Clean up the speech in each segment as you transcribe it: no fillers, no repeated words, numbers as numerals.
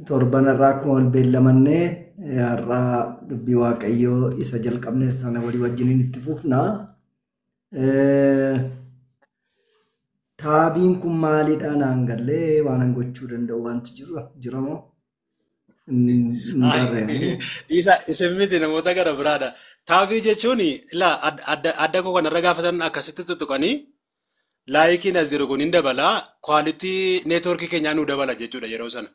torban irraa akkuma wal beellamannee har'aa dubbii waaqayyoo isa jalqabne sana walii wajjiniin itti fufna. Taabiin kun maalidha naan gallee waan an gochuu danda'u wanti jira moo? Isa isin miti namoota gara biraadha. Taabii jechuun adda koo kanarra gaafatan akkasitti tuttuqanii laayikiin as jiru kun hin dabala kwaalitii neetwoorkii keenyaa nu dabala jechuudha yeroo sana.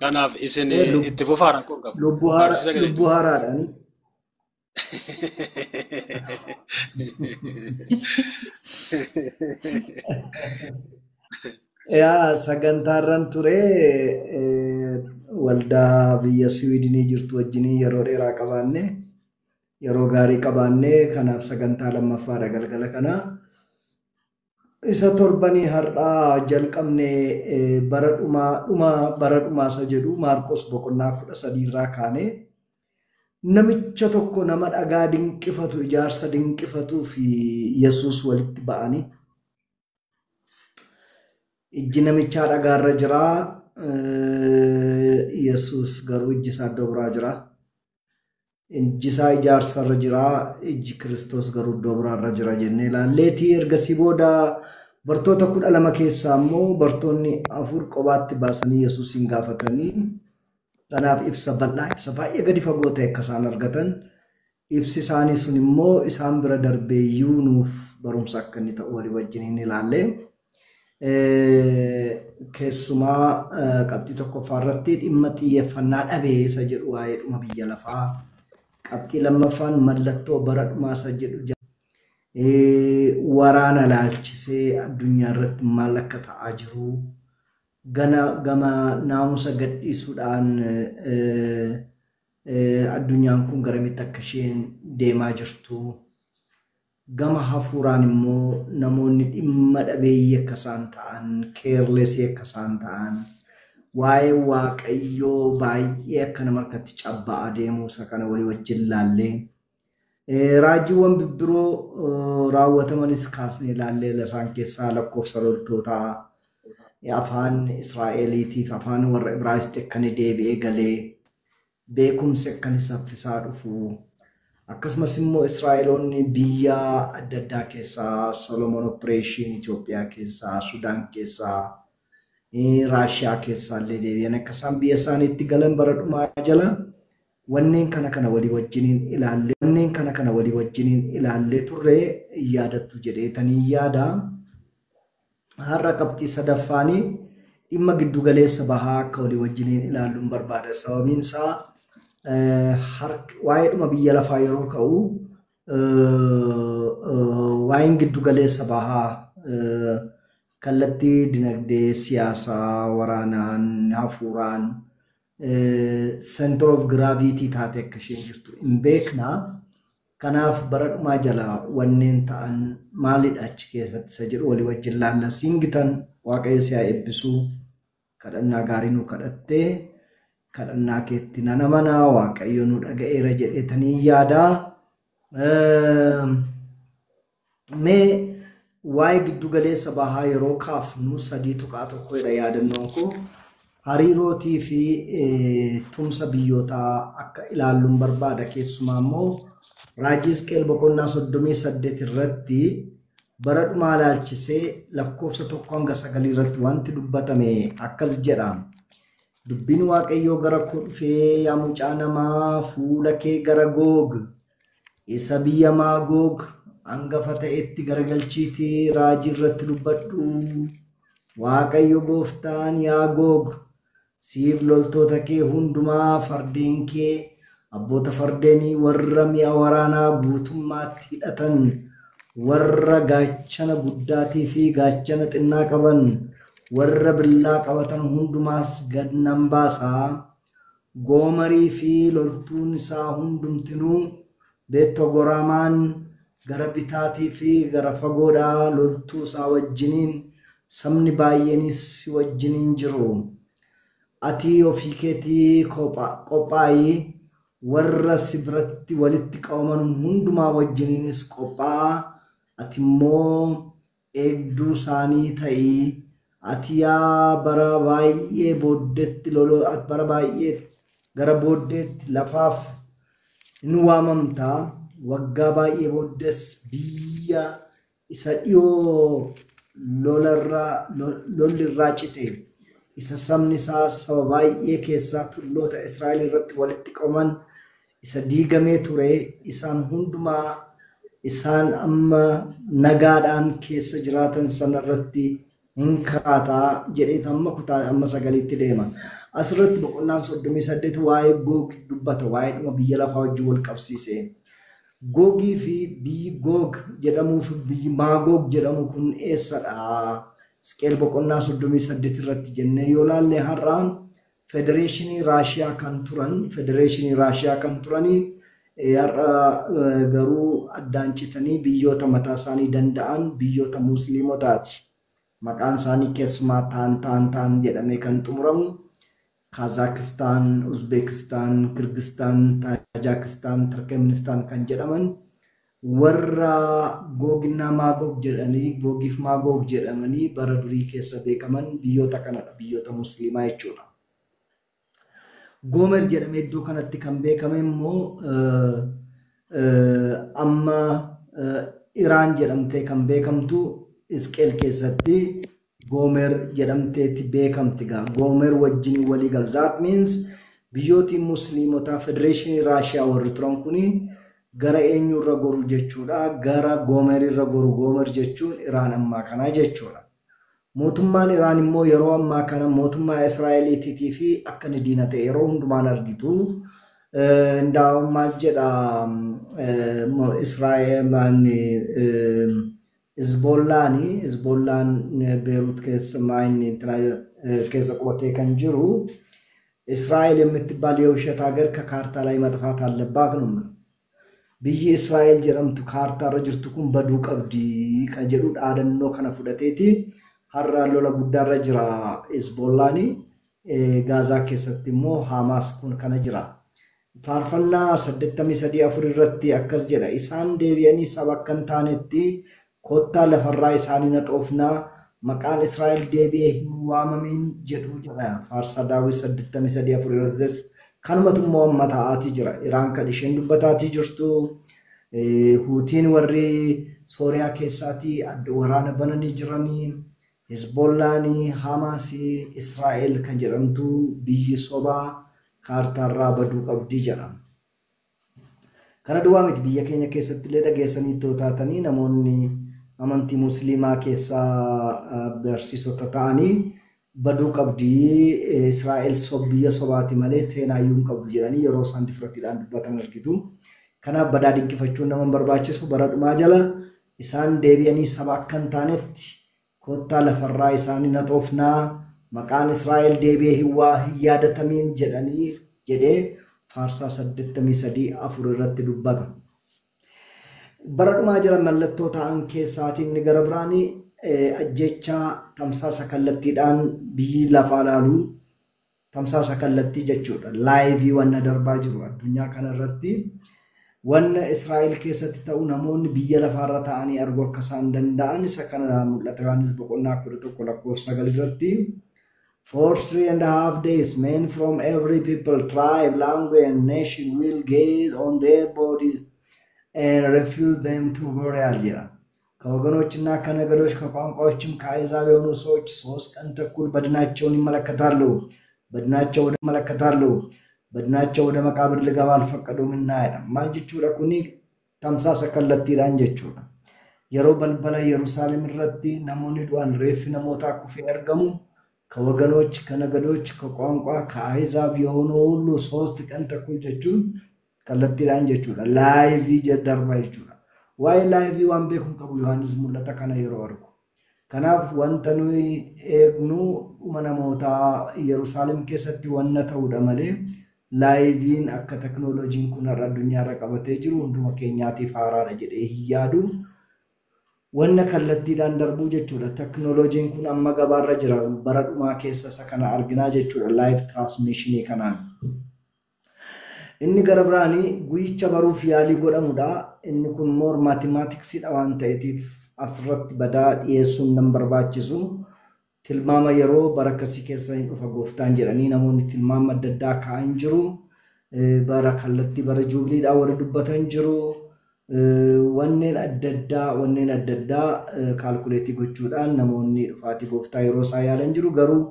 Kanaaf isin itti fufaa rakkoon qabu. Lubbuu haaraadhaan. Yaa sagantaarran ture waldaa biyya Siwiidinii jirtu wajjinii yeroo dheeraa qabaanne yeroo gaarii qabaanne kanaaf sagantaa lammaffaadha galgala kana. Isa torbanii har'aa jalqabne bara dhumaa isa jedhu Maarqos boqonnaa 13 irraa kaane namicha tokko nama dhagaa dinqifatu ijaarsa dinqifatuu fi Yesuus walitti ba'anii ijji namichaa dhagaarra jira Yesuus garuu ijji isaa iddoo biraa jira. Ijji isaa ijaarsarra jira ijji Kiristoos garuu iddoo biraarra jira jennee ilaalleetii ergasii booda bartoota 12 keessaa immoo bartoonni 4 qobaatti baasanii Yesuusin gaafatanii kanaaf ibsa bal'aa ibsa baay'ee gadi fagoo ta'e akka isaan argatan ibsi isaanii sun immoo isaan bira darbee iyyuu nuuf barumsa akka inni ta'u walii wajjiniin ilaalle. Keessumaa qabxii tokkoffaa irratti dhimma xiyyeeffannaa dhabee isa jedhu waa'ee dhuma biyya lafaa. Qabxii lammaffaan mallattoo bara dhumaa isa jedhu waraana laalchisee addunyaa irratti maal akka ta'aa jiru gama naamusa gadhiisuudhaan addunyaan kun garamitti akka isheen deemaa jirtu gama hafuuraan immoo namoonni dhimma dhabeeyyii akka isaan ta'an keerlesii akka isaan ta'an waa'ee waaqayyoo baay'ee akka nama harkatti cabba'aa deemuu isa kana walii wajjin ilaallee raajiiwwan bibbiroo raawwatamanis kaasnee ilaallee isaan keessaa lakkoofsa loltootaa afaan Israa'eliitiif afaan warra Ibraayistii akka inni deebi'ee galee beekumsi akka inni saffisaa dhufu akkasumas immoo Israa'eloonni biyya adda addaa keessaa Solomon Operation Itoophiyaa keessaa Sudaan keessaa Raashiyaa keessaa illee deebi'an akka isaan biyya isaaniitti galan bara dhumaa jala wanneen kana walii wajjiniin ilaallee turre yaadattu jedheetanii yaada. Har'a qabxii sadaffaanii dhimma giddu galeessa bahaa akka walii wajjiniin ilaalluun barbaada. Sababiin isaa waa'ee dhuma biyya lafaa yeroo ka'u waa'een giddu galeessa bahaa kallattii dinagdee siyaasaa waraanaan hafuuraan center of gravity taate akka isheen jirtu hin beekna. Kanaaf bara dhumaa jala wanneen ta'an maalidha achi keessatti isa jedhu walii wajjin laalla. Singitan waaqayyo si haa eebbisu kadhannaa gaarii nu kadhattee kadhannaa keetti nana manaa waaqayyo nu dhaga'eera jedheetanii yaada. Mee waa'ee giddu galeessa bahaa yeroo kaafnu 3:1 yaadannoon koo hariirootii fi tumsa biyyootaa akka ilaalluun barbaada. Keessumaa immoo Raajii Hisqeel boqonnaa 38 irratti bara dhumaa ilaalchisee lakkoofsa 1-9 irratti wanti dubbatame akkas jedha. Dubbiin waaqayyoo gara koo dhufee yaa mucaa namaa fuula kee gara Goog isa biyya Maagoog hangafa ta'etti garagalchiitii raajii irratti dubbadhu. Waaqayyo gooftaan yaa Goog siif loltoota kee hundumaa fardeen kee abboota fardeenii warra mi'a waraanaa guutummaatti hidhatan warra gaachana guddaatii fi gaachana xinnaa qaban warra billaa qabatan hundumaas gad nan baasaa. Goomarii fi loltuun isaa hundumtinuu Beet-Togoraamaan gara bitaatii fi gara fagoodhaa loltuu isaa wajjiniin sabni baay'eenis si wajjiniin jiru. Ati ofii keetii qophaa'ii warra si biratti walitti qabaman hundumaa wajjiniinis qophaa'aa. Ati immoo eegduu isaanii ta'ii atiyaa bara baay'ee booddeetti loloo bara baay'ee gara booddeetti lafaaf hin waamamtaa waggaa baay'ee booddees biyya isa dhiyoo lolirraa cite isa sabni isaa saba baay'ee keessaa tulloota Israa'el irratti walitti qabaman isa diigamee ture isaan hundumaa isaan amma nagaadhaan keessa jiraatan sanarratti hin kaataa jedhee amma kutaa amma 9tti deema. Asirratti boqonnaan 38 waa'ee Goog dubbata waa'ee dhuma biyya lafaa wajjin wal qabsiise. Googii fi biyyi Goog jedhamuu fi biyyi Maagoog jedhamu kun eessadha? Isqeel boqonnaa 38 irratti jennee yoo laalle har'aan Federeeshinii Raashiyaa kan turanii har'a garuu addaan citanii biyyoota mataa isaanii danda'an biyyoota musliimotaati. Maqaan isaanii keessumaa taan jedhamee kan xumuramu Kazaakistaan, Uzbekistaan, Kirgistaan, Taajikistaan, Turkmenistaan kan jedhaman warra Googinaa Maagoog jedhanii Googiif Maagoog jedhamanii bara durii keessa beekaman biyyoota kanadha biyyoota musliimaa jechuudha. Goomer jedhamee iddoo kanatti kan beekame immoo amma Iraan jedhamtee kan beekamtu Isqeel keessatti Goomer jedhamteetti beekamti gaa Goomer wajjin walii galu. That means biyyooti musliimotaa Federeeshinii Raashiyaa warri turan kuni gara eenyurra goru jechuudha gara Goomer irra goru. Goomer jechuun Iraan ammaa kanaa jechuudha. Mootummaan Iraan immoo yeroo ammaa kana mootummaa Israa'eliitii fi akka ni diina ta'e yeroo hundumaan argitu. Ndaa'u maal jedha Israa'elaan Hizbollaan Beirut keessa qubatee kan jiru Israa'el የምትባል የውሸት ሀገር ከካርታ ላይ መጥፋት አለባት ነው። biyyi Israa'el jedhamtu kaartaarra jirtu kun baduu qabdi kan jedhu dhaadannoo kana fudhateeti har'a lola guddaarra jira Hizbollaan Gaazaa keessatti immoo Hamaas kun kana jira. Faarfannaa 83 irratti akkas jedha isaan deebi'anii saba akka hin taanetti kottaa lafarraa isaanii naxoofnaa maqaan Israa'el deebi'ee hin waamamin jedhu jedha. Faarsaa Daawit 83 irratti kanumatu immoo amma ta'aatii jira. Iraan kan isheen dubbataatii jirtu Huutiin warri Sooriyaa keessaatii adda waraana bananii jiranii Hizbollaan Hamaasii Israa'el kan jedhamtu biyyi sobaa kaartaarraa baduu qabdii jedha. Kana duwwaa miti biyya keenya keessatti illee dhageessanii taatanii namoonni amantii musliimaa keessaa barsiisota ta'anii baduu qabdii Israa'el biyya sobaati malee seenaayyuu hin qabdu jedhanii yeroo isaan difratiidhaan dubbatan argitu. Kanaaf badaa dinqifachuun nama barbaachisu bara dhumaa jala isaan deebi'anii saba akka hin taanetti kottaa lafarraa isaanii naxoofnaa maqaan Israa'el deebi'ee hin yaadatamin jedhee faarsaa 83 irratti dubbata. Bara dhumaa jala mallattoo ta'an keessaatiin inni gara biraanii ajjechaa tamsaasa kallattiidhaan biyyi lafaa laalu tamsaasa kallattii jechuudha. Laayivii wanna darbaa jiru addunyaa kanarratti wanna Israa'el keessatti ta'u namoonni biyya lafaarra ta'anii arguu akka isaan danda'an isa kana mul'ata Yohaannis boqonnaa 11:9 irratti For 3.5 days men from every people, tribe, language and nation will gaze on their bodies and refuse them to burial jedha. ከወገኖችና ከነገዶች ከቋንቋዎችም ከአሕዛብ የሆኑ ሰዎች 3 ቀን ተኩል በድናቸውን ይመለከታሉ በድናቸው ወደ መቃብር ሊገባ አልፈቀዱምና አይደል ማንጅቹ ለኩኒ tamsaasa kallattiidhaan jechuudha. Yeroo balbala Yerusaalem irratti namoonni du'an reeffi namootaa kufee argamu ከወገኖች ከነገዶች ከቋንቋ ከአሕዛብ የሆኑ ሁሉ 3 ቀን ተኩል jechuun kallattiidhaan jechuudha. Laayivii jeddarba jechuudha. Waa'ee laayivii waan beekuun qabu Yohaannis mul'ata kana yeroo argu. Kanaaf wanta nuyi eegnu namootaa Yerusaalem keessatti wanna ta'uudha malee laayiviin akka teknooloojiin kun har'a addunyaarra qabatee jiru hunduma keenyaatiif haaraadha jedhee hin yaadu. Wanna kallattiidhaan darbuu jechuudha. Teknooloojiin kun amma gabaarra jira. Bara dhumaa keessa isa kana arginaa jechuudha. Live transmissionii kanaan. Inni gara biraanii guyyicha baruuf yaalii godhamudha. Inni kun maatimaatiksiidha waan ta'eetiif asirratti badaa dhiyeessuun nan barbaachisu. tilmaama yeroo bara akkasii keessa hin dhufa gooftaan jedhanii namoonni tilmaama adda addaa kaa'an jiru. Bara kallattii bara juubiliidhaa warra dubbatan jiru. Wanneen adda addaa kaalkuleetii gochuudhaan namoonni dhufaatii gooftaa yeroo isaa yaalan jiru. Garuu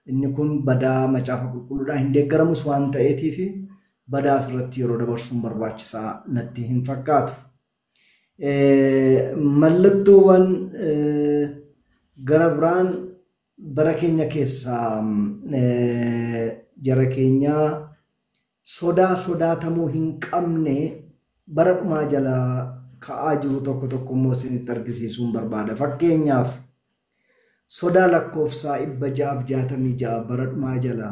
inni kun badaa macaafa qulqulluudhaan hin deeggaramus waan ta'eetiif badaa asirratti yeroo dabarsuun barbaachisaa natti hin fakkaatu. Mallattoowwan gara biraan bara keenya keessaa jara keenyaa sodaatamuu hin qabne bara dhumaa jala ka'aa jiru tokko immoo isinitti argisiisuun barbaada. Fakkeenyaaf sodaa lakkoofsaa 666 bara dhumaa jala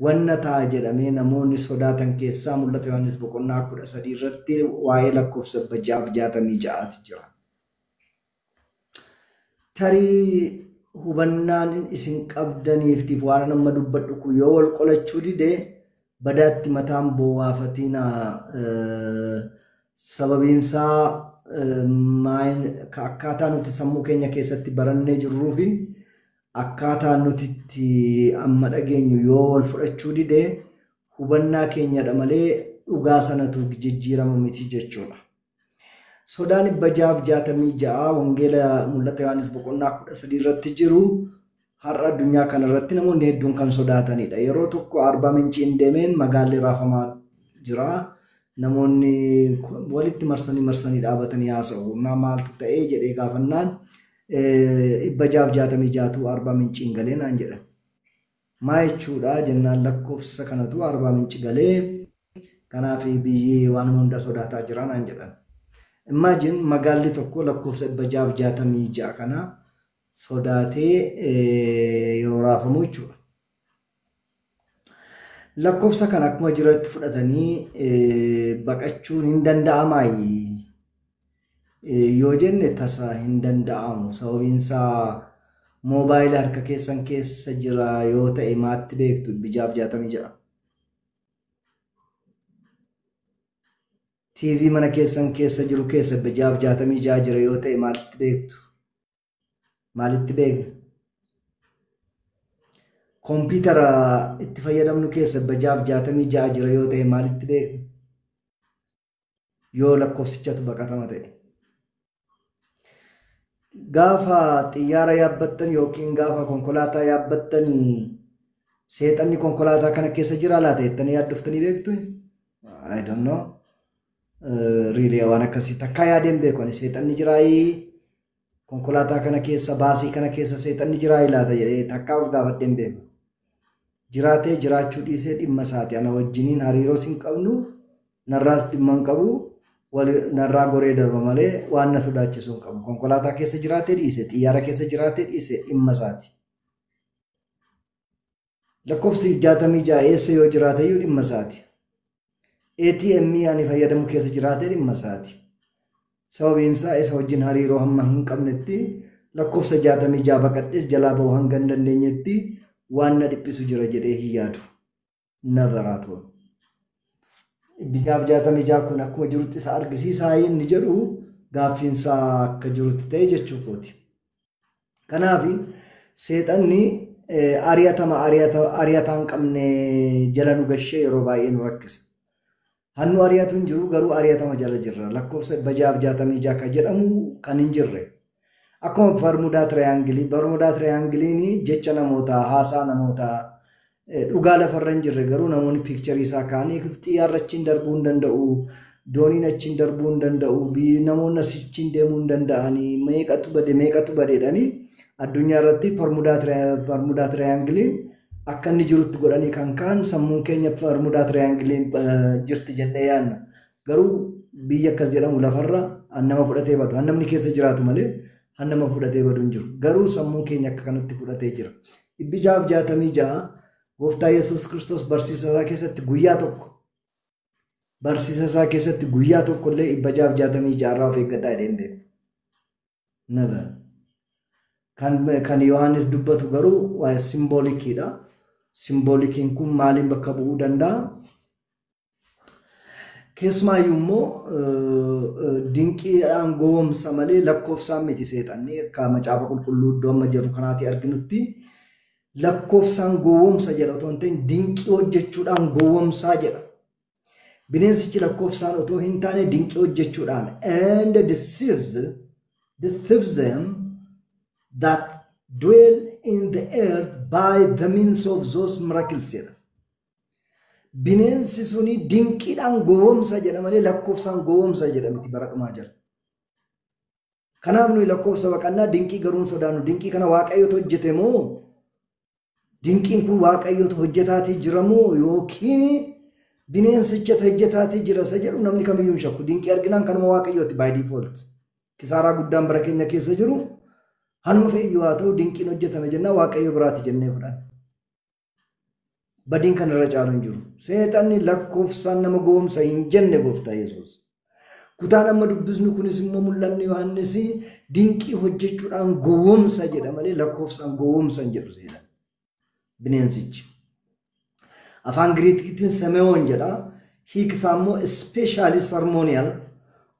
wanna ta'a jedhamee namoonni sodaatan keessaa mul'ata Yohaannis boqonnaa 13 irratti waa'ee lakkoofsa 666 jira. Tarii hubannaan isin qabdaniif waan amma dubbadhu kun yoo wal qolachuu dide badaatti mataan boo'aafatiin sababiinsaa akkaataa nuti sammuu keenya keessatti barannee jirruu fi akkaataa nuti itti amma dhageenyu yoo wal fudhachuu dide hubannaa keenyadha malee dhugaa sanatu jijjiirama miti jechuudha. Sodaan 666 wangeela mul'ata Yohaannis boqonnaa 13 irratti jiru har'a addunyaa kanarratti namoonni hedduun kan sodaatanidha. Yeroo tokko Arbaa Minciin deemeen magaalli raafamaa jira. Namoonni walitti marsanii dhaabatanii haasa'u. Maaltu ta'ee jedhee gaafannaan 666 Arbaa Minciin galee naan jedhan. Maa jechuudha jennaan lakkoofsa kanatu Arbaa Minci galee kanaaf biyyi waan hunda sodaataa jira naan jedhan. Imagine magaalli tokko lakkoofsa 666 kana sodaatee yeroo raafamu jechuudha. Lakkoofsa kana akkuma jiratti fudhatanii baqachuun hin danda'amaayi yoo jenne tasa hin danda'amu. Sababiinsaa moobaayilii harka keessan keessa jira yoo ta'e maatti beektu 666. TV mana keessan keessa jiru keessa 666 jira yoo ta'e maalitti beektu? Maalitti beekna? Kompiitara itti fayyadamnu keessa 666 jira yoo ta'e maalitti beekna? Yoo lakkoofsichatu baqatama ta'e. Gaafa xiyyaara yaabbattan yookiin gaafa konkolaataa yaabbattan seexanni konkolaataa kana keessa jira laata jettanii yaaddoftanii beektu? I don't know. Really waan akkasii takka yaadeen beeku seexanni jiraayii konkolaataa kana keessa baasii kana keessa seexanni jiraayii laata jedhee takkaaf gaafadheen beeku. Jiraatee jiraachuu dhiisee dhimma isaati. Ana wajjiniin hariiroo sin qabnu narraas dhimma hin qabu narraa goree darba malee waan na sodaachisu hin qabu. Konkolaataa keessa jiraatee dhiise xiyyaara keessa jiraatee dhiise dhimma isaati. Lakkoofsi 66 eessa yoo jiraateyyuu dhimma isaati. ATM ani fayyadamu keessa jiraatee dhimma isaati. Sababiinsaa isa wajjin hariiroo hamma hin qabnetti lakkoofsa 66 baqadhees jalaa bahuu hanga hin dandeenyetti waan na dhiphisu jira jedhee hin yaadu. Navaraatu. 66 kun akkuma jirutti isa argisiisaa inni jedhu gaaffiinsaa akka jirutti ta'e jechuu kooti. Kanaaf seexanni ari'ataa hin qabne jala nu gashee yeroo baay'ee nu rakkisa. Hannu ari'atu hin jiru garuu ari'atama jala jirra. Lakkoofsa 666 kan jedhamu kan hin jirre. Akkuma Bermudaa Triyaangiliin jecha namootaa haasaa namootaa dhugaa lafarra hin jirre garuu namoonni piikcharii isaa kaanii xiyyaarri achiin darbuu hin danda'u. Dooniin achiin darbuu hin danda'u. Namoonni asiin deemuu hin danda'anii meeqatu badeedhanii addunyaa irratti Bermudaa Triyaangiliin akka inni jirutti godhanii kan kaan sammuun keenya Bermudaa Triyaangiliin jirti jennee yaadna. Garuu biyya akkas jedhamu lafarra nama fudhatee badu. Namni keessa jiraatu malee nama fudhatee badu hin jiru. Garuu sammuun keenya akka kanatti fudhatee jira. 666 Gooftaa Yesuus Kiristoos barsiisa isaa keessatti guyyaa tokko illee 666 irraa of eeggadhaa jedheen beeku. Never. Kan Yohaannis dubbatu garuu waa'ee simboolikiidha. Simboolikiin kun maaliin bakka bu'uu danda'a? Keessumaayyuu immoo dinqiidhaan gowwoomsa malee lakkoofsaan miti seexanni akka macaafa qulqulluu iddoo amma jiru kanaatti arginutti lakkoofsaan gowwoomsa jedha otoo hin ta'in dinqii hojjechuudhaan gowwoomsaa jedha. Bineensichi lakkoofsaan otoo hin taane dinqii hojjechuudhaan and deceives them that dwell in the earth by the means of those miracles jedha. Bineensi suni dinqiidhaan gowwoomsa jedha malee lakkoofsaan gowwoomsa jedha miti bara dhumaa jira. Kanaaf nuyi lakkoofsa baqannaa dinqii garuun sodaannu dinqii kana waaqayyotu hojjete moo dinqiin kun waaqayyotu hojjetaatii jira moo yookiin bineensicha hojjetaatii jira isa jedhu namni kamiyyuu hin shakku. Dinqii arginaan kanuma waaqayyooti by default. Kisaaraa guddaan bara keenya keessa jiru hanuma fe'iyyuu haa ta'u dinqiin hojjetame jennaa waaqayyo biraati jennee fudhanna. Badiin kan irra caalu hin jiru. Seexanni lakkoofsaan nama gowwoomsa hin jenne gooftaa Yesuus. Kutaan amma dubbisnu kunis immoo mul'anni Yohaannis dinqii hojjechuudhaan gowwoomsa jedha malee lakkoofsaan gowwoomsa hin jedhu seexanni. Bineensichi. Afaan Giriikiitiin Semeoon jedha. Hiiksaa immoo especially ceremonial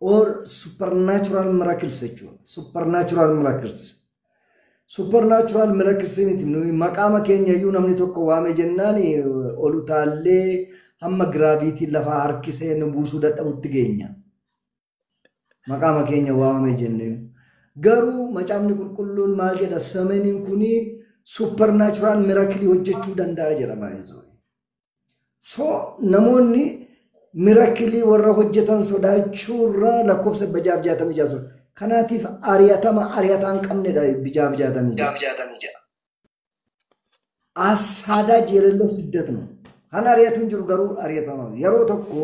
or supernatural miracles jechuudha. Supernatural miracles. Supernatural miracles miti nuyi maqaama keenya iyyuu namni tokko waame jennaan olu taallee hamma giraaviitiin lafaa harkisee nu buusuu dadhabutti geenya. Maqaama keenya waame jennee. Garuu macaafni qulqulluun maal jedha Semeeniin kuni supernatural miracle hojjechuu danda'a jedha baay'ee. So namoonni miracle warra hojjetan sodaachuurraa lakkoofsa 666 kanaatiif ariyataan qabnedha bijaaf 66 asaada jeelello siddet ነው han ariyatuun jiru garuu ariyatama yeroo tokko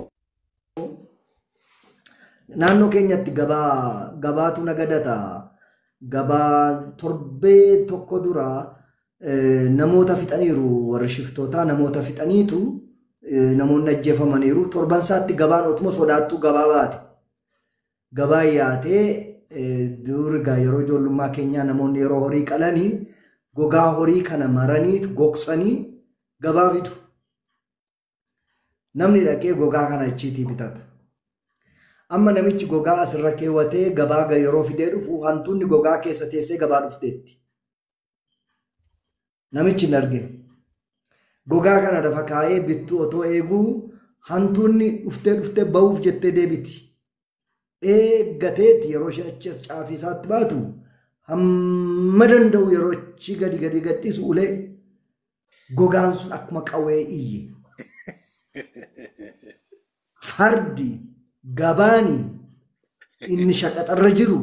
naannoo keenyatti gabaatu nagadata gabaa torbee tokko dura namoota fixaniiru warra shiftootaa namoota fixaniitu namoonni ajjeefamaniiru torban saatti gabaan otuma sodaattuu gabaa baate gabaa yaatee durga yeroo ijoollummaa keenyaa namoonni yeroo horii qalanii gogaa horii kana maraniit gogsanii gabaa fidu. Namni dhaqee gogaa kana achiitii bitata. Amma namichi gogaa asirra keewwatee gabaa yeroo fidee dhufu hantuunni gogaa keessa teessee gabaa dhufteetti. Namichi hin arginu. Gogaa kana lafa kaa'ee bittuu otoo eeguu hantuunni dhuftee ba'uuf jettee deebiti. Eeggateeti yeroo isheen achas caafii isaatti baatu hamma danda'u yeroo achi gadi gadhiisu ulee gogaan sun akkuma qawwee iyye. Fardi gabaani inni shaqaxarra jiru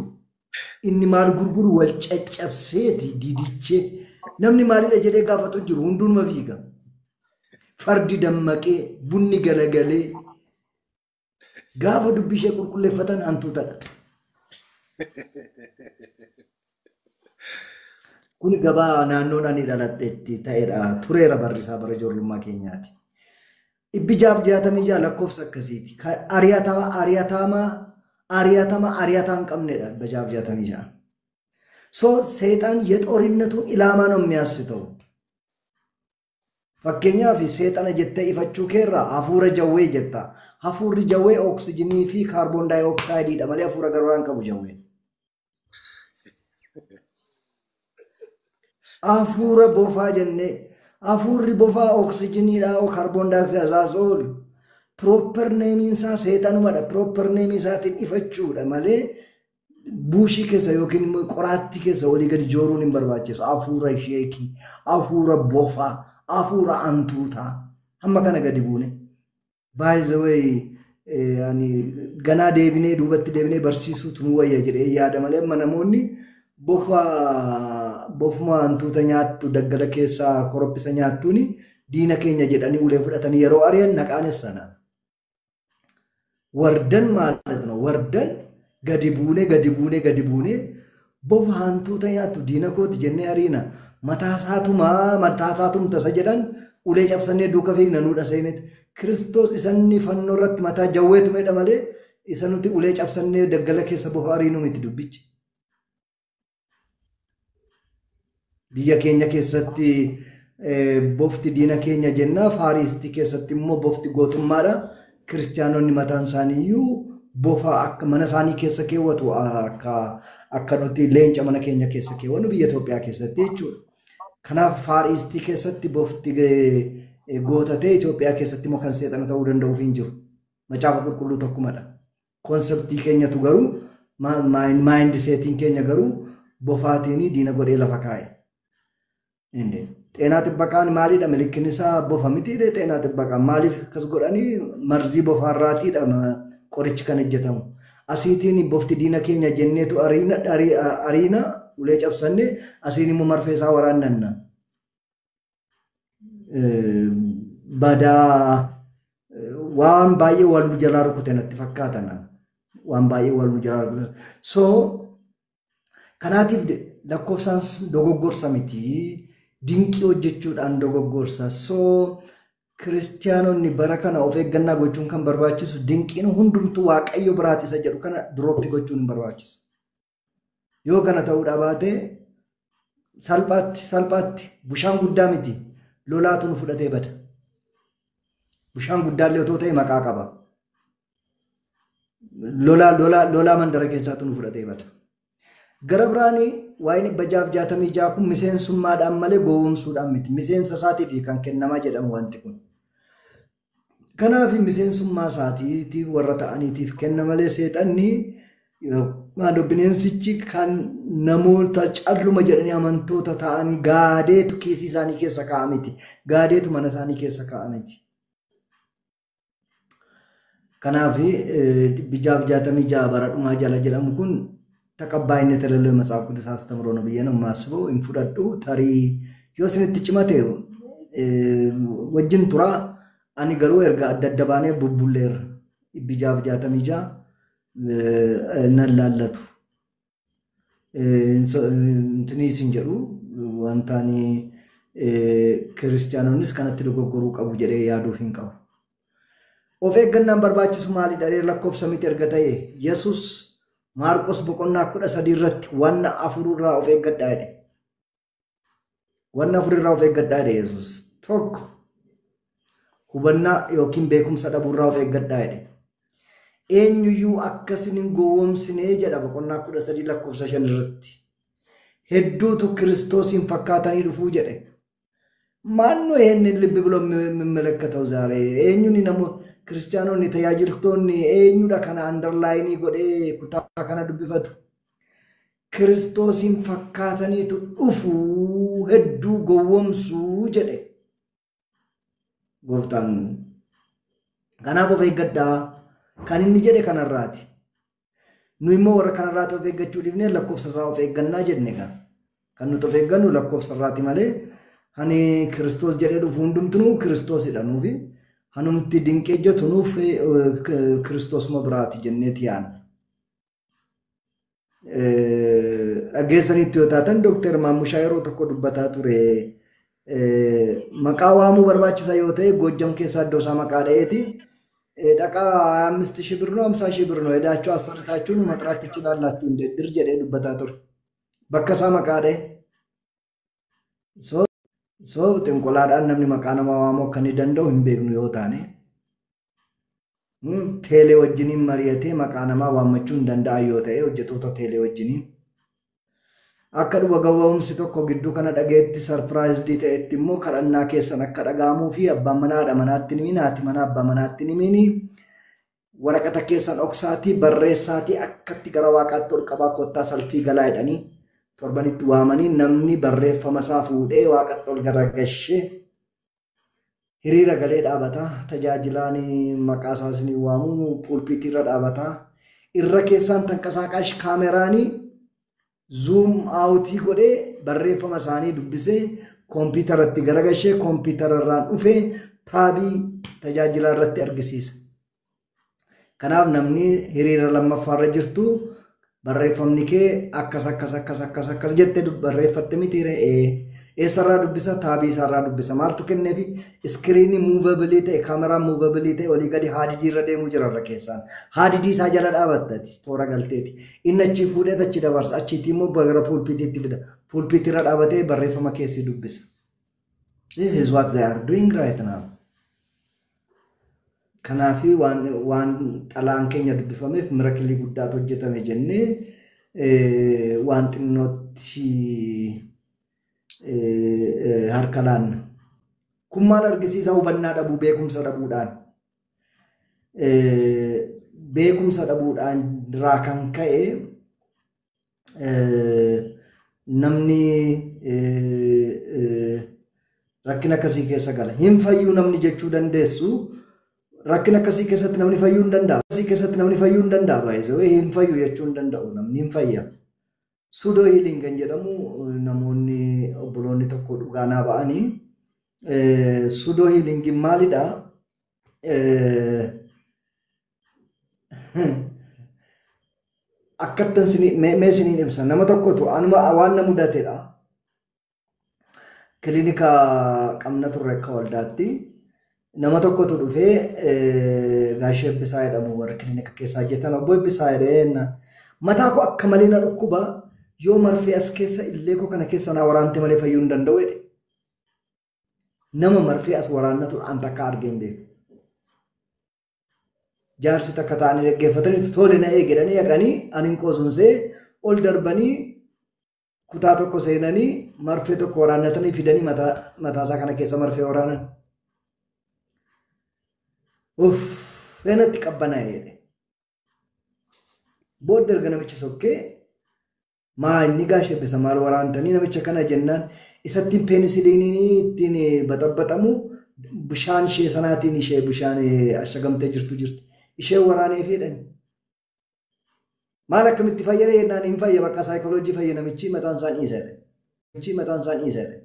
inni maal gurguru wal caccabseeti didichee namni maalidha jedhee gaafatu jiru hundumaa fiiga. Fardi dammaqee bunni galagalee gaafa dubbii ishee qulqulleeffatan hantuutadha. Kun gabaa naannoodhaan dhaladheetti ta'edha. Tureera barrisaa bara ijoollummaa keenyaati. 666 lakkoofsa akkasiiti. Ariyataan qabnedha 666. So seexaan የጦርነቱን ኢላማ ነው የሚያስተው fakkeenyaaf seexana jettee ifachuu keerra hafuura jawwee jetta hafuurri jawwee oksijiinii fi kaarboon daayioksaayidii dha malee hafuura garaan qabu jawwee hafuura bofaa jennee hafuurri bofaa oksijiinii dha kaarboon daayioksaayidii asaasol proper name isaa seexanumadha proper name isaatiin ifachuudha malee buushii keessa yookiin qoraattii keessa walii gadi jooruun hin barbaachisu hafuura sheekii hafuura bofaa afura antuta hamma kana gadi buune by the way yani gana deebine duubatti deebine barsiisuutu nu wayya jedhee yaada malee amma namoonni bofuma antuta nyaattu daggala keessa korophisa nyaattuuni diina keenya jedhanii ulee fudhatanii yeroo ari'an naqaanessana wardan ማለት ነው wardan gadi buune bofa antuta nyaattu diina kooti jennee ariina mataasaatuum tasa jedhan ulee cabsannee duuka fiigna nuudha seenetti Kiristoos isanni fannoo irratti mataa jawweetu meedha malee isa nuti ulee cabsannee daggala keessa bofa ariinuu miti dubbichi. Biyya keenya keessatti bofti diina keenya jennaa Faariistii keessatti immoo bofti gootummaadha. kiristaanonni mataan isaanii iyyuu bofa akka mana isaanii keessa keewwatu akka nuti leenca mana keenya keessa keewwannu biyya Itoophiyaa keessatti jechuudha. Kanaaf Faaristii keessatti bofti gootatee Itoophiyaa keessatti immoo kan seexana ta'uu danda'uuf hin jiru. Macaafa qulqulluu tokkumadha. Konseptii keenyatu garuu maayindi seetiin keenya garuu bofaatiin diina godhee lafa kaa'e. Xeenaa xibbaqaan maalidha? Mallattoon isaa bofa mitiidha. Xeenaa xibbaqaan maaliif akkas godhanii marzii bofaarraatiidha qorichi kan hojjetamu. Asiitiin bofti diina keenya jenneetu ariina ulee cabsanne asiin immoo marfee isaa waraannanna. Badaa waan baay'ee wal nu jalaa rukute natti fakkaatan. Waan baay'ee wal nu jalaa rukute. So kanaatiif lakkoofsaan dogoggorsa miti. Dinqii hojjechuudhaan dogoggorsa. So kiristaanonni bara kana of eeggannaa gochuun kan barbaachisu dinqiin hundumtuu waaqayyo biraati isa jedhu kana dirooppii gochuun hin barbaachisa. Yoo kana ta'uudha baate salphaatti bishaan guddaa miti lolaatu nu fudhatee bada. Bishaan guddaallee otoo ta'e maqaa qaba. Lolaa mandara keessaatu nu fudhatee bada. Gara biraanii waa'ee 666 kun miseensummaadhaan malee gowwoomsuudhaan miti. Miseensa isaatiif kan kennamaa jedhamu wanti kun. Kanaaf miseensummaa isaatiif warra ta'aniitiif kenna malee seexanni bineensichi kan namoota calluma jedhanii amantoota ta'anii gaadeetu kiisii isaanii keessa kaa'a miti. Gaadeetu mana isaanii keessa kaa'a miti. Kanaaf 666 bara dhumaa jala jedhamu kun ተቀባይነት የሌለው መጽሐፍ ቅዱስ አስተምሮ ነው ብዬ ነው የማስበው። እንፍረዱ ታሪ ዮስንት ጭማቴ ወጅን ቱራ አኒ ገሩ ኤርጋ አደደባኔ ቡቡሌር ቢጃብጃተሚጃ ነላለቱ እንትኒ ሲንጀሩ ዋንታኒ ክርስቲያኖንስ ከነት ደጎጎሩ ቀቡ ጀዴ ያዱ ፊን ቀቡ ኦፌገናን በርባችስ ማሊ ዳሬ ለኮፍ ሰሚት ኤርገታዬ ኢየሱስ Marcos boqonnaa 13 irratti wanna afururraa of eeggadhaa jedhe. Wanna afururraa of eeggadhaa jedhe Yesuus. Tokko hubannaa yookiin beekumsa dhabuurraa of eeggadhaa jedhe. Eenyuyyuu akkasin hin gowwoomsinee jedha boqonnaa 13 lakkoofsa 5 irratti. Hedduutu Kiristoosiin fakkaatanii dhufuu jedhe. Maannu ይሄንን ልብ ብሎ የሚመለከተው ዛሬ eenyuun namu ክርስቲያኖonni tajaajiltoonni eenyudha kana underline godhee kutaa kana dubbifatu Kiristoosin fakkaataniitu dhufu hedduu gowwoomsuu jedhe gooftaan kanaaf of eeggadhaa kan inni jedhe kanarraati nu immoo warra kanarraati of eeggachuu dhibnee lakkoofsa isaa of eeggannaa jenne kan nuti of eeggannu lakkoofsa irraati malee Hani Kristos jedhe dhufu hundumtuu Kristos jedhanuufi hanumti dinqee jettunuuf Kristos mabiraati jenneeti yaan. Dhageessanitti yoo taatan Dooktar Maamushaa yeroo tokko dubbataa ture maqaa waamuu barbaachisa yoo ta'e Goojjam keessaa iddoo isaa maqaa dha'eeti dhaqaa 25,000 ብር ነው 50,000 ብር ነው ሄዳችሁ አሰርታችሁ መጥራት ትችላላችሁ እንደ ድር jedhee dubbataa ture. Bakka isaa maqaa dha'e. So tinqolaadhaan namni maqaa namaa waamuu akka inni danda'u hin beeknu yoo taane teelee wajjiniin mari'atee maqaa namaa waammachuu hin danda'a yoo ta'e hojjettoota teelee wajjiniin akka dhuga gowwoomsi tokko gidduu kana dhageetti sarpiraayizidii ta'etti immoo kadhannaa keessan akka dhagaamuu fi abbaan manaa haadha manaatti ni mini haati manaa abbaa manaatti ni mini waraqata keessan oksaatii barreessaatii akkatti gara waaqaatti ol qabaa kottaa salfii galaa jedhanii torbanitti waamanii namni barreeffama isaa fuudhee waaqatti ol garagashee hiriira galee dhaabata tajaajilaan maqaa isaas ni waamu pulpiitii irra dhaabata irra keessaan tanqasaaqaash kaameraanii zoom outii godhee barreeffama isaanii dubbisee kompiitaratti garagashee kompiitararraan dhufee taabii tajaajilaa irratti argisiisa. Kanaaf namni hiriira lammaffaarra jirtu barreeffamni kee akkas jettee barreeffatte miti re'ee eessarraa dubbisa taabii isaarraa dubbisa maaltu kenneefi iskiriinii muuvabilii ta'e kaameraan muuvabilii ta'e olii gadi haadidii irra deemuu jirarra keessaan haadidii isaa jala dhaabattati toora galteeti inni achi fuudhee achi dabarsa achiitii immoo gara pulpiitiitti fida pulpiitii irra dhaabatee barreeffama keessi dubbisa. This is what they are doing right now. Kanaafi waan xalaan keenya dubbifameef mirakilii guddaatu hojjetame jennee waan xinnootti harka laanna. Kun maal argisiisa? Hubannaa dhabuu, beekumsa dhabuudhaan. Beekumsa dhabuudhaan irraa kan ka'e namni rakkina akkasii keessa gala. Hin fayyuu namni jechuu dandeessu. Rakkina akkasii keessatti namni fayyuu hin danda'u. Akkasii keessatti namni fayyuu hin danda'u. Baay'ee hin fayyu jechuu hin danda'u. Namni hin fayya. Pseudo healing kan jedhamu namoonni obboloonni tokko dhugaanaa ba'anii pseudo healing maalidha? Akkattan mee isiniin ibsa. Nama tokkotu anuma waan na mudatedha. Kilinika qabna turre akka waldaatti. Nama tokkotu dhufee gaashee Ebbisaa jedhamu warra kilinika keessaa hojjetan obbo Ebbisaa jedheen mataa koo akka malee na dhukkuba yoo marfee as keessa illee koo kana keessa naa waraante malee fayyuu hin danda'u jedhe. Nama marfee as waraannatu an takka argeen beeku. Jaarsi takka ta'anii dhaggeeffatanii tole na eegedhanii yaqanii ani qoosumsee ol darbanii kutaa tokko seenanii marfee tokko waraannatanii fidanii mataasaa kana keessa marfee waraanan. Feenatti qabbanaa jedhe. Booddee erga namichi sokkee maal inni gaashee Ebbisa maal waraantanii namicha kana jennaan isattiin peenisiliinii ittiin baxabaxamu bishaan ishee sanaatiin ishee bishaan ashagamtee jirti. Ishee waraanee fedhani. Maal akkamitti fayyada jennaan hin fayya bakka saayikooloojii fayya namichi mataan isaan dhiiseedha. Namichi mataan isaan dhiiseedha.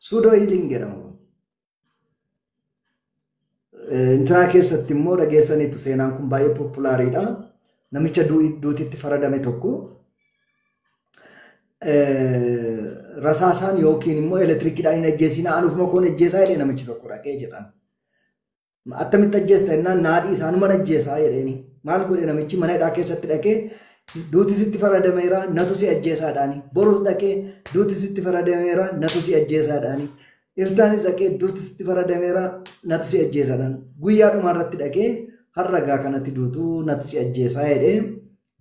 Pseudo healing jedhama. Intanaa keessatti immoo dhageessaniitu seenaan kun baay'ee populaariidha. Namicha duutitti faradame tokko rasaasaan yookiin immoo elektirikiidhaan hin ajjeesina anufuma koon ajjeesaa jedhee namichi tokko dhaqee jedhan. Attamitti ajjeesta jennaan naadhii isaanuma ajjeesaa jedheeni. Maal godhe namichi mana hidhaa keessatti dhaqee duuti sitti faradameera natu si ajjeesaadhaani. Borus dhaqee duuti sitti faradameera natu si ajjeesaadhaani. Iftaanis dhaqee duuti sitti faradameera natu si ajjeesaadhaan. Guyyaa dhumaarratti dhaqee harragaa kanatti duutuu natu si ajjeesaa jedhee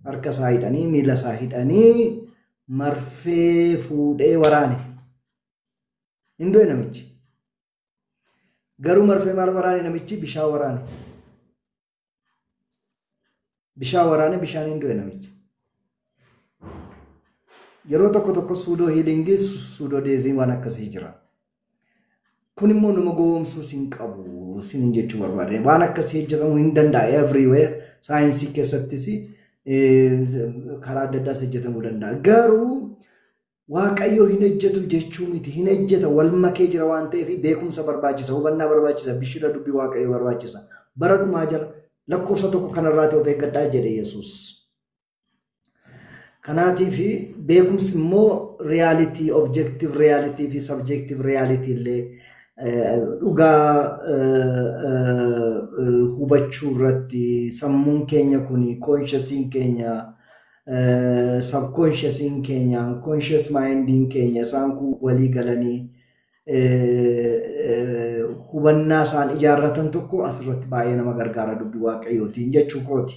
harka isaa hidhanii miila isaa hidhanii marfee fuudhee waraane. Hindooye namichi. Garuu marfee maal waraane namichi bishaan waraane. Bishaan waraane bishaan hindooye namichi. Yeroo tokko pseudo healing pseudo deezii waan akkasii jira. Kun immoo nama gowwoomsuu sin qabu sin jechuu barbaade. Waan akkasii hojjetamuu hin danda'a everywhere saayinsii keessattis karaa adda addaas hojjetamuu danda'a. Garuu Waaqayyo hin hojjetu jechuu miti hin hojjeta wal makee jira waan ta'eef beekumsa barbaachisa hubannaa barbaachisa bishira dubbii Waaqayyo barbaachisa. Bara dhumaa jira lakkoofsa tokko kanarraati of eeggadhaa jedhe Yesuus. Kanaatiif beekumsi immoo reality objective reality fi subjective reality illee dhugaa hubachuu irratti sammuun keenya kuni consciousiin keenya subconsciousiin keenya conscious mindiin keenya isaan kun walii galanii hubannaa isaan ijaarratan tokko asirratti baay'ee nama gargaara dubbii Waaqayyootiin jechuu kooti.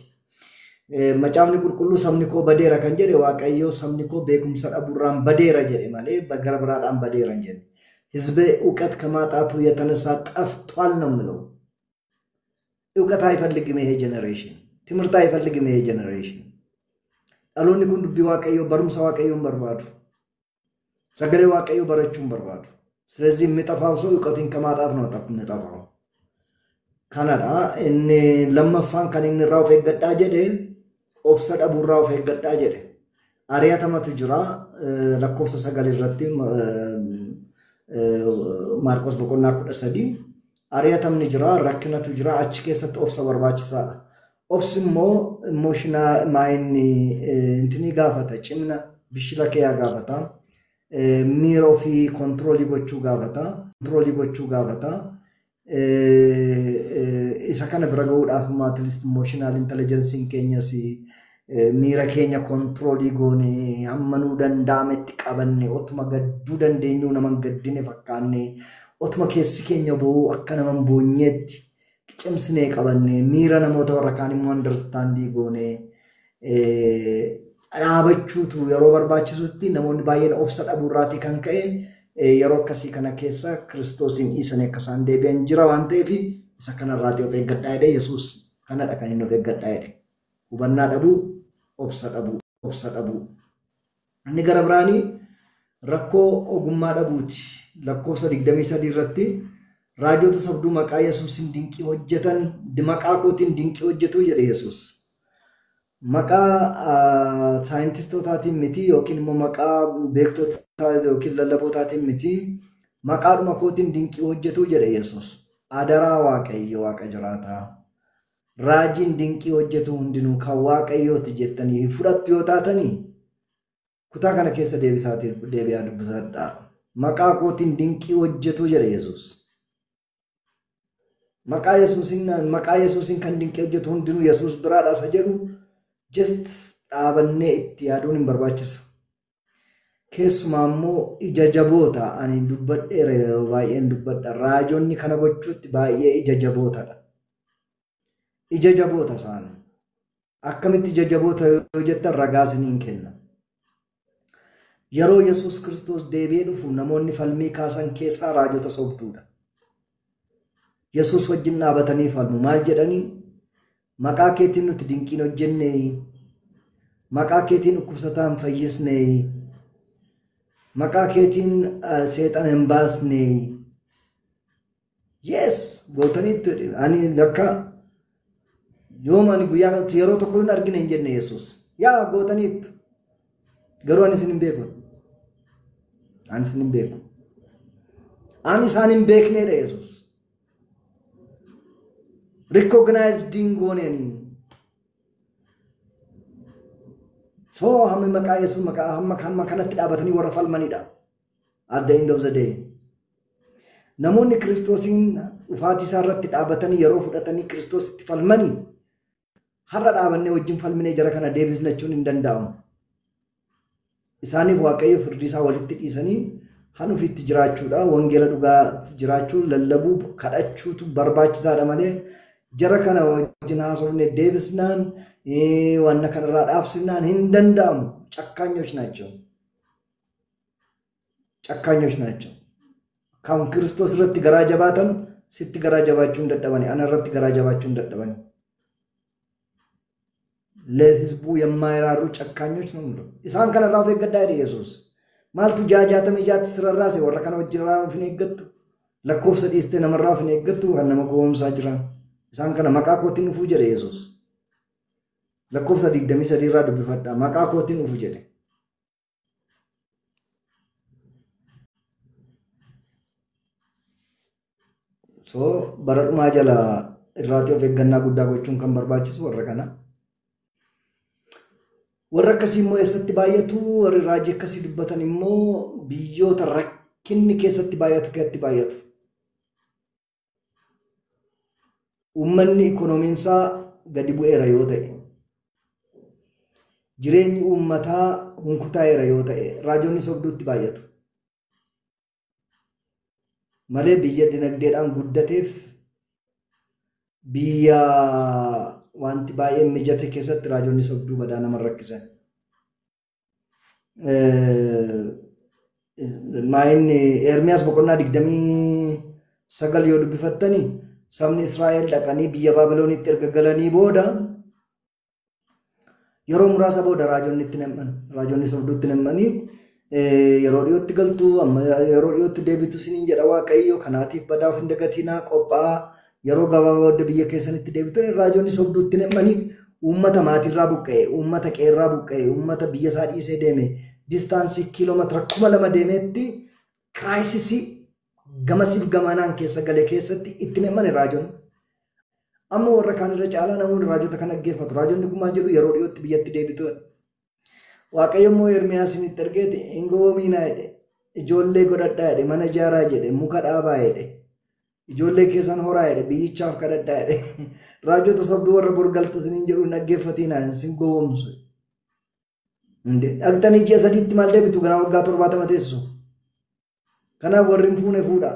Macaafni qulqulluu sabni koo badeera kan jedhe Waaqayyo sabni koo beekumsa dhabuurraan badeera jedhe malee gara biraadhaan badeera hin jedhe. Hizbe እውቀት ከማጣቱ የተነሳ ጠፍቷል ነው የምለው። እውቀት አይፈልግም ይሄ ጄኔሬሽን። ትምህርት አይፈልግም ይሄ ጄኔሬሽን። ዳሎኒ ኩን ዱቢ Waaqayዮ በሩምሳ Waaqayዮን በርባዱ። ሰገሌ Waaqayዮ በረቹን በርባዱ። ስለዚህ የሚጠፋው ሰው እውቀትን ከማጣት ነው የሚጠፋው። ካናዳ እኔ ለማፋን ከነን ራው ፈገዳ ጀደ ኦብሰ ዳቡራው ፈገዳ ጀደ አሪያ ተመቱ ጅራ ለኮፍሰ ሰገሌ ረቲ ማርቆስ በቆና ኩደሰዲ አሪያ ተምን ጅራ ረክነቱ ጅራ አች ከሰት ኦብሰ በርባችሳ ኦብስሞ ኢሞሽና ማይን እንትኒ ጋፈታ ጭምና ቢሽላከ ያጋፈታ ሚሮፊ ኮንትሮል ሊጎቹ ጋፈታ isa kana bira ga'uudhaaf at least emotional intelligence keenya si miira keenya controlii goone hammanuu danda'ametti qabanne otuma gadduu dandeenyu naman gaddine fakkaanne otuma keessi keenya boo akka naman boonyetti cimsinee qabannee miira namoota warra kaan immoo understandii goonee dhaabachuutu yeroo barbaachisutti namoonni baay'een obsa dhabuurraatii kan ka'e yeroo akkasii kana keessa Kiristoosiin dhiisanii akka isaan deebi'an jira waan ta'eef isa kanarraatii of eeggadhaa jedhee Yesuus kanadha kan inni of eeggadhaa jedhe. Hubannaa dhabuu, obsa dhabuu, obsa dhabuu. Inni gara biraanii rakkoo ogummaa dhabuuti. Lakkoofsa 23 irratti raajota sobduu maqaa Yesuusiin dinqii hojjetan maqaa kootiin dinqii hojjetu jedhe Yesuus. Maqaa saayintistootaatiin miti yookiin immoo maqaa beektota yookiin lallabootaatiin miti maqaadhuma kootiin dinqii hojjetu jedhe Yesuus. Adaraa Waaqayyo Waaqa jiraataa. Raajiin dinqii hojjetu hundinuu kan Waaqayyooti jettanii fudhattu yoo taatanii kutaa kana keessa deebi'aa dubbisadhaa. Maqaa kootiin dinqii hojjetu jedhe Yesuus. Maqaa Yesuusiin kan dinqii hojjetu hundinuu Yesuus biraadha isa jedhu just dhaabannee itti yaaduun hin barbaachisa. Keessumaa immoo ija jaboota ani dubbadheera yeroo baay'een dubbadha. Raajonni kana gochuutti baay'ee ija jabootadha. Ija jaboota isaan. Akkamitti ija jaboota yoo jettan ragaa isiniin kenna. Yeroo Yesuus Kiristoos deebi'ee dhufu namoonni falmii kaasan keessaa raajota sobduudha. Yesuus wajjin dhaabatanii falmu maal jedhanii? Maqaa keetiin nuti dinqiin hojjenne, maqaa keetiin dhukkubsataan fayyisne, maqaa keetiin seexana hin baasne. Yes, gootaniitti ani lakka yooma ani guyyaa yeroo tokko hin argine hin jenne Yesuus. Yaa gootaniitti. Garuu ani isin hin beeku. Ani isin hin beeku. Ani isaan hin beekneedha Yesuus. Recognized dingooneni. So hamma maqaa Yesuus maqaa hamma kanatti dhaabatanii warra falmanidha. At the end of the day. Namoonni Kiristoosiin dhufaatii isaa irratti dhaabatanii yeroo fudhatanii Kiristoositti falmanii har'a dhaabannee wajjin falminee jara kana deebisnachuun hin danda'amu. Isaaniif Waaqayyo firdii isaa walitti dhiisanii hanuufitti jiraachuudha. Wangeela dhugaa jiraachuu lallabuu kadhachuutu barbaachisaadha malee jara kana wajjin haasofne deebisnaan wanna kanarraa dhaabsifnaan hin danda'amu. Cakkaanyoች ናቸው. Cakkaanyoች ናቸው. Kan Kiristoos irratti garaa jabaatan sitti garaa jabaachuu hin dadhabani. Ana irratti garaa jabaachuu hin dadhabani. ለህዝቡ የማይራሩ ጨካኞች ነው ነው ኢሳን ከነራው ፈገዳይ ኢየሱስ ማልቱ ጃጃተም ጃት ስራራሴ ወረከነ ወጅራው ፍኔገቱ ለኮፍ ሰዲስተ ነመራው ፍኔገቱ አነመ ቆም ሳጅራ ኢሳን ከነ መቃኮቲን ፉጀለ ኢየሱስ ለኮፍ ሰዲ ደሚ ሰዲራ ዱብ ፈዳ መቃኮቲን ፉጀለ ሶ በረዱማ ጀላ ኢራቲዮ ፈገና ጉዳጎቹን ከንበርባችስ ወረከና warra akkasii immoo eessatti baay'atu warri raajii akkasii dubbatan immoo biyyoota rakkinni keessatti baay'atu. Uummanni ikoonomiinsaa gadi bu'eera yoo ta'e jireenyi uummataa hunkutaa'eera yoo ta'e raajonni sobduutti baay'atu. Malee biyya dinagdeedhaan guddateef biyya wanti baay'ee mijate keessatti raajonni sobduu badaa nama rakkisan. Maayin Ermiyaas boqonnaa 29 yoo dubbifattanii sabni Israa'el dhaqanii biyya Baabiloonitti erga galanii booda yeroo muraasa booda raajonni itti nam'an raajonni sobduutti nam'anii yeroo dhiyootti galtu amma yeroo dhiyootti deebitu siniin jedha Waaqayyo kanaatiif badaaf hin dagatinaa qophaa yeroo gabaabaa biyya keessanitti deebitanii raajonni sobduutti nam'anii uummata maatirraa buqqa'e uummata qeerraa buqqa'e uummata biyya isaa dhiisee deeme distaansii kiiloomeetira 2000 deemeetti kiraayisisii gamasiif gamanaan keessa gale keessatti itti nam'an raajonni amma warra kaan irra caalaa namoonni raajota kana dhaggeeffatu raajonni kun maal jedhu yeroo dhiyootti biyyatti deebituun Waaqayyo immoo Ermiyaasin itti ergeeti ingoomiinaa jedhe ijoollee godhadhaa jedhe mana ijaaraa jedhe muka dhaabaa jedhe ijoollee keessan horaa jedhe biyyichaaf kadhadhaa jedhe raajota sobduu warra borgaltu siniin jedhu dhaggeeffatinaa sin gowwomsu dhaqxanii ji'a sadiitti maal deebitu ganaa waggaa 70 teessu kanaaf warri fuune fuudha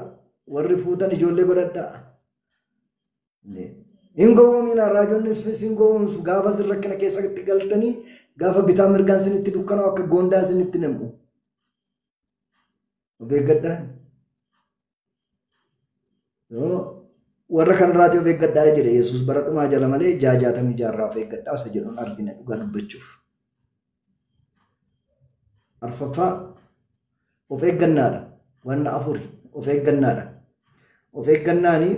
warri fuutan ijoollee godhadhaa Ingowomina raajonni singowomsu gaafa rakkina keessatti galtanii gaafa bitaa mirgaan isinitti dukkanaa akka goondaa isinitti namu. Of eeggadhaa. Warra kan raatee of eeggadhaa jedhe Yesuus bara dhumaa jala malee jaajaatamii jaarraa of eeggadhaa isa jedhuun argina dhugaa dubbachuuf. Arfaffaa of eeggannaadha. Wanna afuri of eeggannaadha. Of eeggannaanii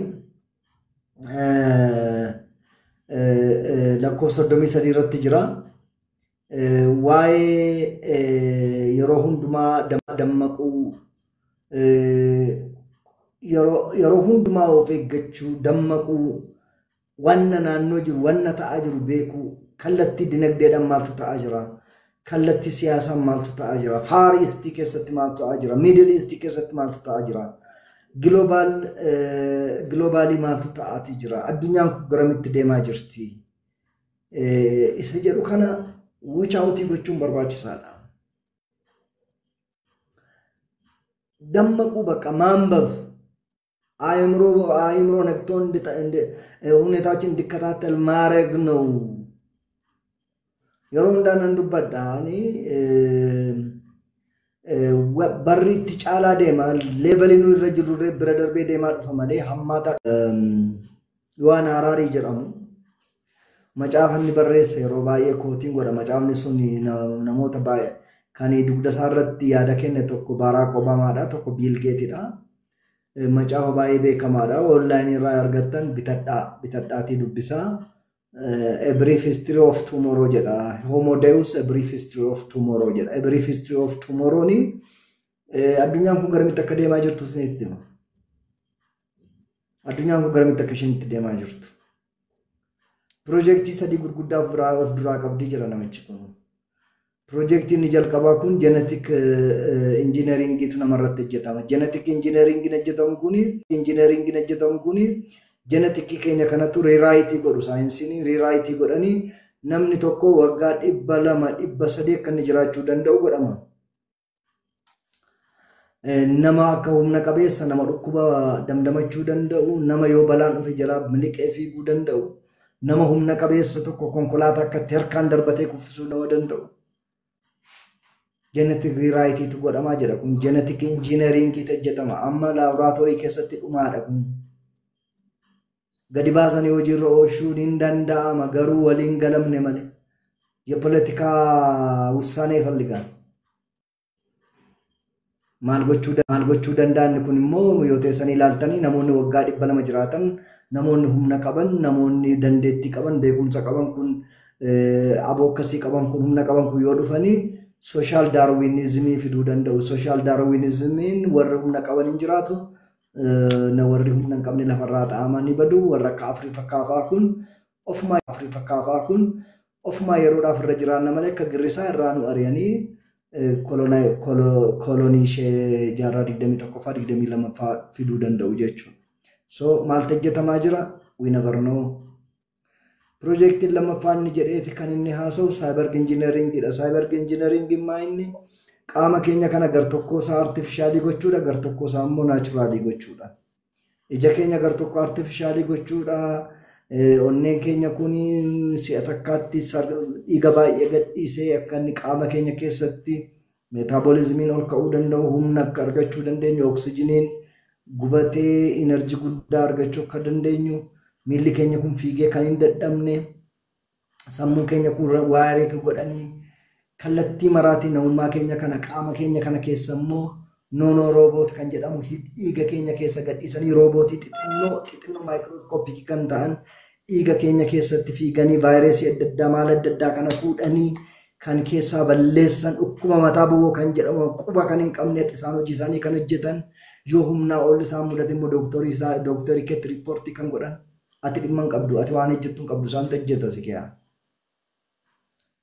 lakkoofsa 33 irratti jira. Waa'ee yeroo hundumaa dammaquu yeroo hundumaa of eeggachuu dammaquu wanna naannoo jiru wanna ta'aa jiru beekuu kallattii dinagdeedhaan maaltu ta'aa jira kallattii siyaasaan maaltu ta'aa jira Far East keessatti maaltu ta'aa jira Middle East keessatti maaltu ta'aa jira globaalii maaltu ta'aa jira addunyaan kun garamitti deemaa jirti isa jedhu kana watch out gochuun barbaachisaadha. Dammaquu bakka maanbab አእምሮ ነክቶ ሁኔታዎችን እንዲከታተል ማድረግ ነው። የሮ እንዳንዱ በዳኒ በሪት ጫላ ደማ ሌቨሊኑ ረጅሩ ብረደርቤ ደማ ፈማሌ ሐማታ ዋን አራሪ ጀራሙ መጫፈን በረስ የሮባዬ ኮቲንግ ወደ መጫፍን ሱኒ ነሞተ ባይ ከኔ ዱግደሳረት ያደከነ ተኮ ባራክ ኦባማዳ ተኮ ቢል ጌቲዳ Macaafa baay'ee beekamaadha. Online irraa argattan bitadhaati dubbisaa. A brief history of tomorrow jedha. Homo Deus a brief history of tomorrow jedha. A brief history of tomorrow ni addunyaan kun garamitti akka deemaa jirtu isinitti hima. Addunyaan kun garamitti akka isheen deemaa jirtu. Projektii sadii gurguddaa of duraa qabdii jira namichi kun. Projektiin ni jalqabaa kun genetic engineering itu namarratti hojjetama. Genetic engineering hojjetamu kuni genetic keenya kanatu rewrite godhu saayinsiin rewrite godhani namni tokko waggaa 200 300 kan jiraachuu danda'u godhama. Nama akka humna qabeessa nama dhukkuba damdamachuu danda'u nama yoo balaan dhufe jalaa miliqee fiiguu danda'u nama humna qabeessa tokko konkolaataa akka harkaan darbatee kuffisuu nama danda'u. Genetic rewrite tu godhama jedha kun genetic engineering itti hojjetama amma laboratory keessatti dhumaadha kun gadi baasanii hojiirra oolchuun hin danda'ama garuu waliin galamne malee የፖለቲካ ውሳኔ ይፈልጋል ማል gochuu danda'an kun immoo yoo teessanii ilaaltanii namoonni waggaa 200 jiraatan namoonni humna qaban namoonni dandeettii qaban beekumsa qaban kun aboo akkasii qaban kun humna qaban kun yoo dhufanii social darwinism fiduu danda'u social darwinismin warra humna qaban hin jiraatu na warri humna qabne lafarraa ta'amanii badu warra akka Afrika kaafaa kun ofuma yeroodhaaf irra jiraanna malee akka girrisaa irraa nu ari'anii kolonii ishee jaarraa 21ffaa 22ffaa fiduu danda'u jechuudha. So maal hojjetamaa jira? We never know. Projektiin lammaffaan ni jedheeti kan inni haasa'u cyber engineering dha. Cyber engineering immoo inni qaama keenya kana gar tokko isaa artificially gochuudha gar tokko isaa immoo naturally gochuudha. Ija keenya gar tokko artificially gochuudha. Onneen keenya kuni si'a takkaatti dhiiga baay'ee gadhiisee akka inni qaama keenya keessatti metabolismiin ol ka'uu danda'u humna akka argachuu dandeenyu oksijiniin gubatee enerjii guddaa argachuu akka dandeenyu miilli keenya kun fiigee kan hin dadhabne sammuun keenya kun waarii godhanii kallattii maraatiin namummaa keenya kana qaama keenya kana keessa immoo nono robot kan jedhamu dhiiga keenya keessa gadhiisanii robotii xixinnoo maayikirooskooppii kan ta'an dhiiga keenya keessatti fiiganii vaayirasii adda addaa maal adda addaa kana fuudhanii kan keessaa balleessan dhukkuba mataa bu'oo kan jedhamu quba kan hin qabnetti isaan hojii isaanii kan hojjetan yoo humnaa ol isaan mudate immoo dooktarii keetti riippoortii kan godhan ati dhimma hin qabdu ati waan hojjettu hin qabdu isaan hojjeta si kiyaa.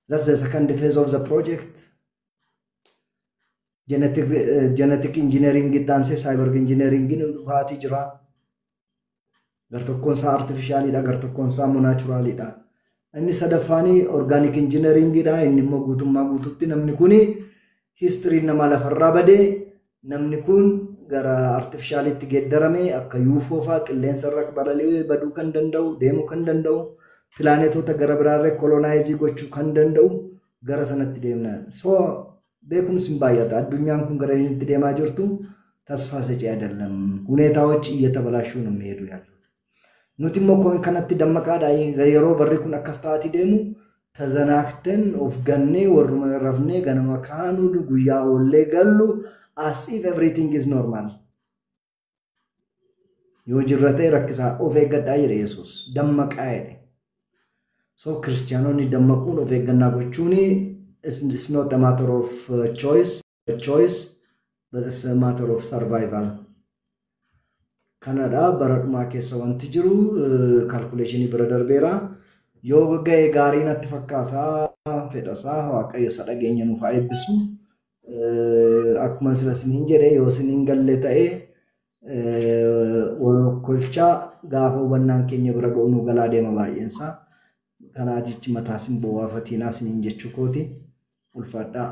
That's the second phase of the project. Genetic engineering ittaanse cyber engineering dhufaatii jira. Gar tokkoon isaa artificial dha gar tokkoon isaa natural dha. Inni sadaffaanii organic engineering dha inni immoo guutummaa guututti namni kuni history nama lafarraa badee namni kun gara artifishaalitti geeddarame akka UFO fa'aa qilleensa irra balali'ee baduu kan danda'u deemuu kan danda'u pilaanetoota gara biraarree kolonaayiizii gochuu kan danda'u gara sanatti deemnaan. So beekumsi hin baay'ata addunyaan kun gara inni deemaa jirtu ተስፋ ሰጪ አይደለም ሁኔታዎች እየተበላሹ ነው የሚሄዱ ያሉት ኑቲሞ ኮን ከነቲ ደመቃዳ የሮ በሪኩን አከስታቲ ደሙ ተዘናክተን ኦፍ ገኔ ወሩ መረፍኔ ገነማ ካኑ ጉያ ወለ ገሉ as if everything is normal yoojirrate rakkisa of eeggadhaa jedhe Yesuus dammaqaa jedhe so ክርስቲያኖኒ ደመቁን of eegganna gochuuni is not a matter of choice but it's a matter of survival. Canada baraduma keessa wanti jiru calculation bira darbeera yoo ga'e gaarii natti fakkaata fedhasaa waaqayyo sadhageenya nuuf eebbisu akkuma sirasiniin jedhe yoo siniin galle ta'e kolcha gaafa hubannaan keenya bira ga'u nu galaa deema baay'eensa kanaatichi mataa sin bo'aa fatiinaa siniin jechuu kooti ulfaadhaa.